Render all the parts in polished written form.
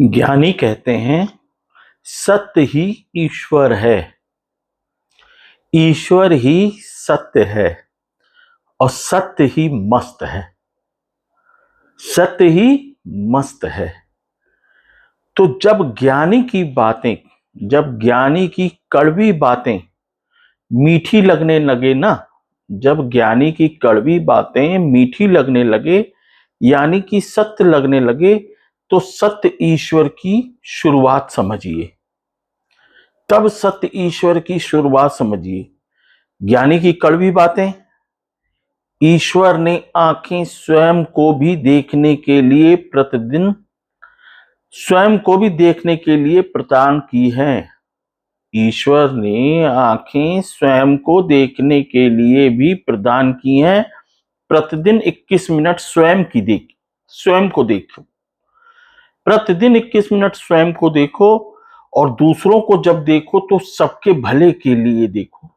ज्ञानी कहते हैं सत्य ही ईश्वर है। ईश्वर ही सत्य है और सत्य ही मस्त है। सत्य ही मस्त है। तो जब ज्ञानी की कड़वी बातें मीठी लगने लगे ना, जब ज्ञानी की कड़वी बातें मीठी लगने लगे यानी कि सत्य लगने लगे, तो सत्य ईश्वर की शुरुआत समझिए। तब सत्य ईश्वर की शुरुआत समझिए। ज्ञानी की कड़वी बातें, ईश्वर ने आंखें स्वयं को भी देखने के लिए प्रदान की हैं। ईश्वर ने आंखें स्वयं को देखने के लिए भी प्रदान की हैं। प्रतिदिन 21 मिनट स्वयं को देखो। प्रतिदिन 21 मिनट स्वयं को देखो और दूसरों को जब देखो तो सबके भले के लिए देखो।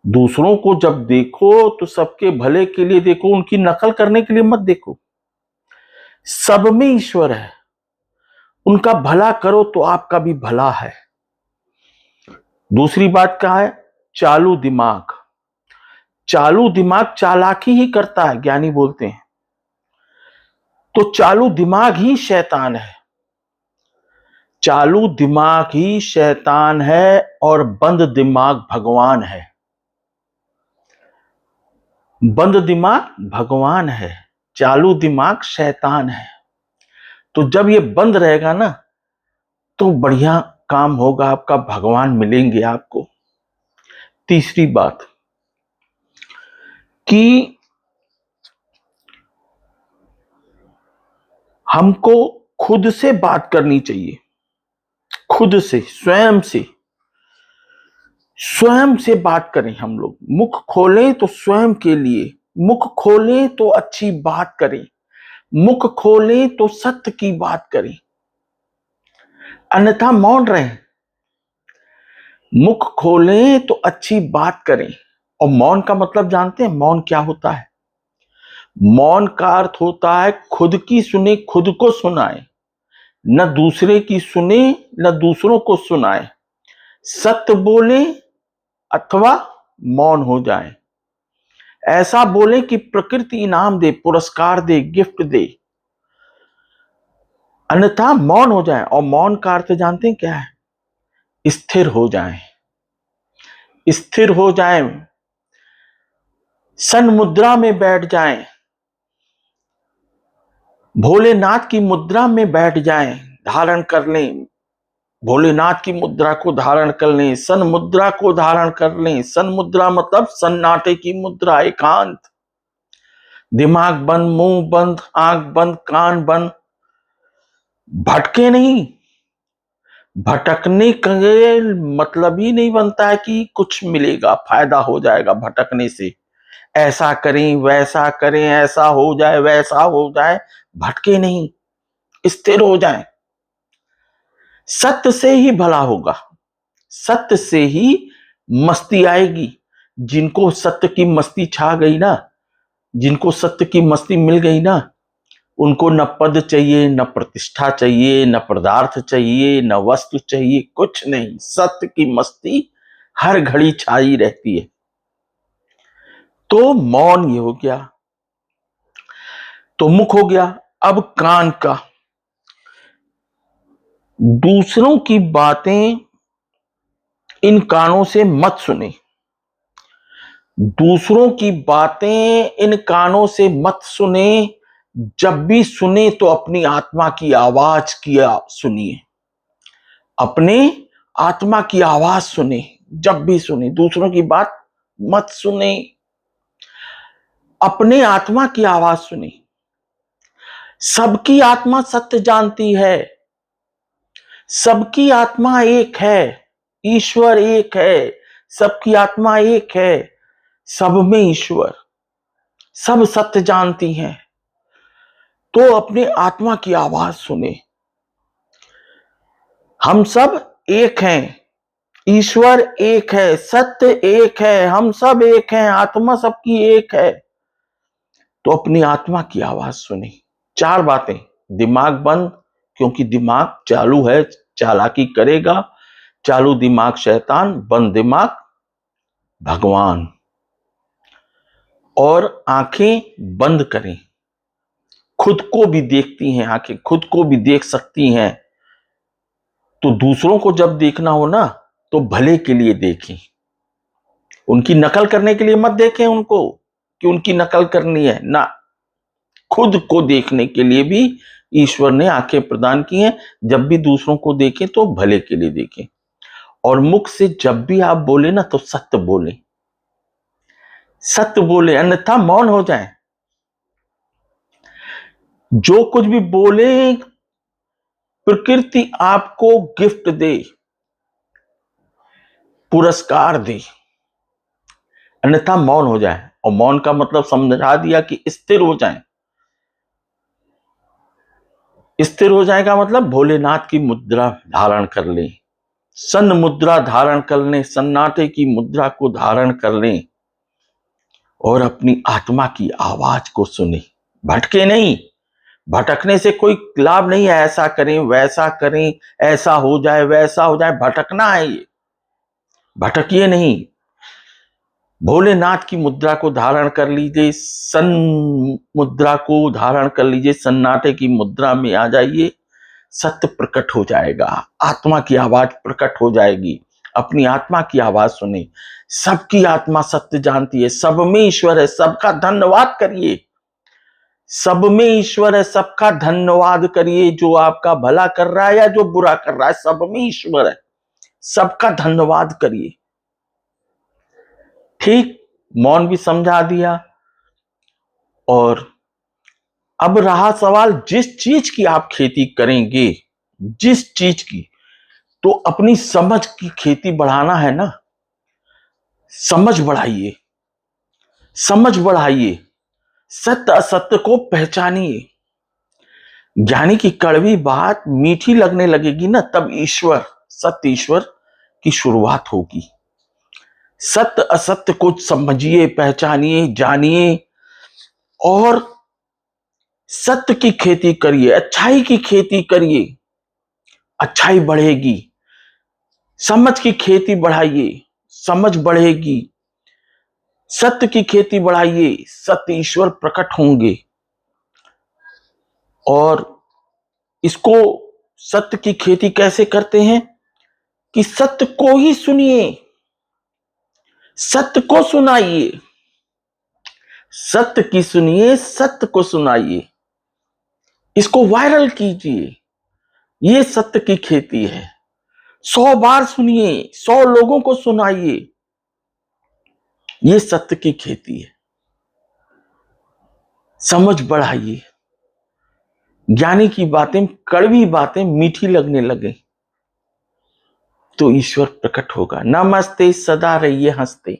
दूसरों को जब देखो तो सबके भले के लिए देखो, उनकी नकल करने के लिए मत देखो। सब में ईश्वर है, उनका भला करो तो आपका भी भला है। दूसरी बात क्या है? चालू दिमाग। चालू दिमाग चालाकी ही करता है, ज्ञानी बोलते हैं। तो चालू दिमाग ही शैतान है। चालू दिमाग ही शैतान है और बंद दिमाग भगवान है। बंद दिमाग भगवान है, चालू दिमाग शैतान है। तो जब ये बंद रहेगा ना, तो बढ़िया काम होगा आपका, भगवान मिलेंगे आपको। तीसरी बात कि हमको खुद से बात करनी चाहिए। खुद से, स्वयं से बात करें। हम लोग मुख खोलें तो स्वयं के लिए, मुख खोलें तो अच्छी बात करें, मुख खोलें तो सत्य की बात करें, अन्यथा मौन रहें। मुख खोलें तो अच्छी बात करें। और मौन का मतलब जानते हैं? मौन क्या होता है? मौन का अर्थ होता है खुद की सुने, खुद को सुनाए, न दूसरे की सुने न दूसरों को सुनाए। सत्य बोले अथवा मौन हो जाए। ऐसा बोले कि प्रकृति इनाम दे, पुरस्कार दे, गिफ्ट दे, अन्यथा मौन हो जाए। और मौन का अर्थ जानते हैं क्या है? स्थिर हो जाए। स्थिर हो जाए, सन मुद्रा में बैठ जाएं, भोलेनाथ की मुद्रा में बैठ जाएं, धारण कर लें। भोलेनाथ की मुद्रा को धारण कर लें, सन मुद्रा को धारण कर लें। सन मुद्रा मतलब सन्नाटे की मुद्रा, एकांत। दिमाग बंद, मुंह बंद, आंख बंद, कान बंद। भटके नहीं। भटकने का मतलब ही नहीं बनता है कि कुछ मिलेगा, फायदा हो जाएगा भटकने से। ऐसा करें, वैसा करें, ऐसा हो जाए, वैसा हो जाए। भटके नहीं, स्थिर हो जाए। सत्य से ही भला होगा, सत्य से ही मस्ती आएगी। जिनको सत्य की मस्ती छा गई ना, जिनको सत्य की मस्ती मिल गई ना, उनको न पद चाहिए, न प्रतिष्ठा चाहिए, न पदार्थ चाहिए, न वस्तु चाहिए, कुछ नहीं। सत्य की मस्ती हर घड़ी छाई रहती है। तो मौन ये हो गया, तो मुख हो गया। अब कान का। दूसरों की बातें इन कानों से मत सुने। दूसरों की बातें इन कानों से मत सुने। जब भी सुने तो अपनी आत्मा की आवाज किया सुनिए। अपने आत्मा की आवाज सुने। जब भी सुने, दूसरों की बात मत सुने, अपने आत्मा की आवाज सुने। सबकी आत्मा सत्य जानती है। सबकी आत्मा एक है, ईश्वर एक है। सबकी आत्मा एक है, सब में ईश्वर, सब सत्य जानती हैं। तो अपने आत्मा की आवाज सुने। हम सब एक हैं, ईश्वर एक है, सत्य एक है, हम सब एक हैं, आत्मा सबकी एक है। तो अपनी आत्मा की आवाज सुनी। चार बातें, दिमाग बंद, क्योंकि दिमाग चालू है, चालाकी करेगा। चालू दिमाग शैतान, बंद दिमाग भगवान। और आंखें बंद करें। खुद को भी देखती हैं आंखें, खुद को भी देख सकती हैं। तो दूसरों को जब देखना हो ना, तो भले के लिए देखें। उनकी नकल करने के लिए मत देखें उनको कि उनकी नकल करनी है ना। खुद को देखने के लिए भी ईश्वर ने आंखें प्रदान की हैं। जब भी दूसरों को देखें तो भले के लिए देखें। और मुख से जब भी आप बोले ना, तो सत्य बोले, सत्य बोले, अन्यथा मौन हो जाए। जो कुछ भी बोले, प्रकृति आपको गिफ्ट दे, पुरस्कार दे, अन्यथा मौन हो जाए। और मौन का मतलब समझा दिया कि स्थिर हो जाए। स्थिर हो जाए का मतलब भोलेनाथ की मुद्रा धारण कर ले, सन्न मुद्रा धारण कर लें, सन्नाटे की मुद्रा को धारण कर लें और अपनी आत्मा की आवाज को सुने। भटके नहीं। भटकने से कोई लाभ नहीं है। ऐसा करें, वैसा करें, ऐसा हो जाए, वैसा हो जाए, भटकना है ये। भटकिए नहीं। भोलेनाथ की मुद्रा को धारण कर लीजिए, सन मुद्रा को धारण कर लीजिए, सन्नाटे की मुद्रा में आ जाइए। सत्य प्रकट हो जाएगा, आत्मा की आवाज प्रकट हो जाएगी। अपनी आत्मा की आवाज सुने। सबकी आत्मा सत्य जानती है, सब में ईश्वर है, सबका धन्यवाद करिए। सब में ईश्वर है, सबका धन्यवाद करिए। जो आपका भला कर रहा है या जो बुरा कर रहा है, सब में ईश्वर है, सबका धन्यवाद करिए। ठीक, मौन भी समझा दिया। और अब रहा सवाल, जिस चीज की आप खेती करेंगे, जिस चीज की, तो अपनी समझ की खेती बढ़ाना है ना। समझ बढ़ाइए, समझ बढ़ाइए। सत्य असत्य को पहचानिए। ज्ञानी की कड़वी बात मीठी लगने लगेगी ना, तब ईश्वर, सत्य ईश्वर की शुरुआत होगी। सत्य असत्य को समझिए, पहचानिए, जानिए और सत्य की खेती करिए, अच्छाई की खेती करिए। अच्छाई बढ़ेगी। समझ की खेती बढ़ाइए, समझ बढ़ेगी। सत्य की खेती बढ़ाइए, सत्य ईश्वर प्रकट होंगे। और इसको, सत्य की खेती कैसे करते हैं कि सत्य को ही सुनिए, सत्य को सुनाइए। सत्य की सुनिए, सत्य को सुनाइए, इसको वायरल कीजिए। ये सत्य की खेती है। 100 बार सुनिए, 100 लोगों को सुनाइए। ये सत्य की खेती है। समझ बढ़ाइए। ज्ञानी की बातें, कड़वी बातें मीठी लगने लगे तो ईश्वर प्रकट होगा। नमस्ते, सदा रहिए हंसते।